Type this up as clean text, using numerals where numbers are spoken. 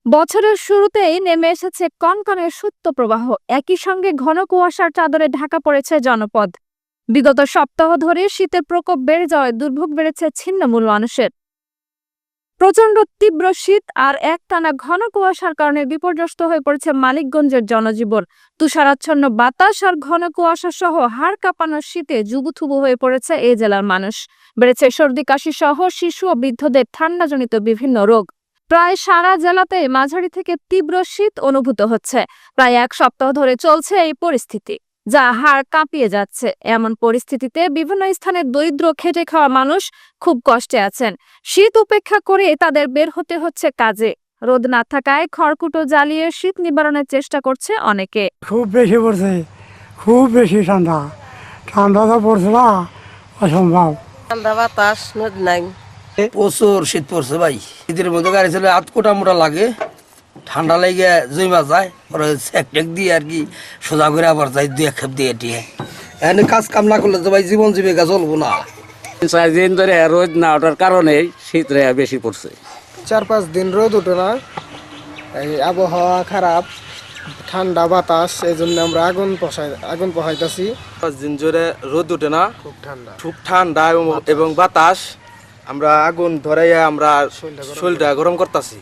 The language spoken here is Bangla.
বছরের শুরুতেই নেমে এসেছে কনকনে শৈত্যপ্রবাহ। একই সঙ্গে ঘন কুয়াশার চাদরে ঢাকা পড়েছে জনপদ। বিগত সপ্তাহ ধরে শীতের প্রকোপ বেড়ে যাওয়ায় দুর্ভোগ বেড়েছে ছিন্নমূল মানুষের। প্রচণ্ড তীব্র শীত আর একটানা ঘন কুয়াশার কারণে বিপর্যস্ত হয়ে পড়েছে মানিকগঞ্জের জনজীবন। তুষারাচ্ছন্ন বাতাস আর ঘন কুয়াশা সহ হাড় কাঁপানো শীতে জুবুথুবু হয়ে পড়েছে এই জেলার মানুষ। বেড়েছে সর্দি কাশি সহ শিশু ও বৃদ্ধদের ঠান্ডাজনিত বিভিন্ন রোগ। প্রায় সারা জেলাতেই মাঝারি থেকে তীব্র শীত অনুভূত হচ্ছে। প্রায় এক সপ্তাহ ধরে চলছে এই পরিস্থিতি, যা হাড় কাঁপিয়ে যাচ্ছে। এমন পরিস্থিতিতে বিভিন্ন স্থানে দরিদ্র খেটে খাওয়া মানুষ খুব কষ্টে আছেন। শীত উপেক্ষা করে তাদের বের হতে হচ্ছে কাজে। রোদ না থাকায় খড়কুটো জ্বালিয়ে শীত নিবারণের চেষ্টা করছে অনেকে। খুব বেশি পড়ছে, খুব বেশি ঠান্ডা। ঠান্ডাটা পড়ছে না, অসম্ভব। ঠান্ডা বাতাস নদী নাই, প্রচুর শীত পড়ছে ভাই। শীতের মধ্যে গাড়ি চলে আধ কোটা মোটা লাগে, ঠান্ডা লেগে জমা যায়, ওরা চেক দিয়ে আর কি সোজা করে আবার যাই দুই এক খেপ দিয়ে টিয়ে। এখানে কাজ কাম না করলে তো ভাই জীবন জীবিকা চলবো না। 4 দিন ধরে রোদ না ওঠার কারণে শীত বেশি পড়ছে। 4-5 দিন রোদ উঠে না, এই আবহাওয়া খারাপ, ঠান্ডা বাতাস, এই জন্য আমরা আগুন পোহাইতেছি। 5 দিন ধরে রোদ উঠে না, খুব ঠান্ডা এবং বাতাস, আমরা আগুন ধরাইয়া আমরা শরীরটা গরম করতেছি।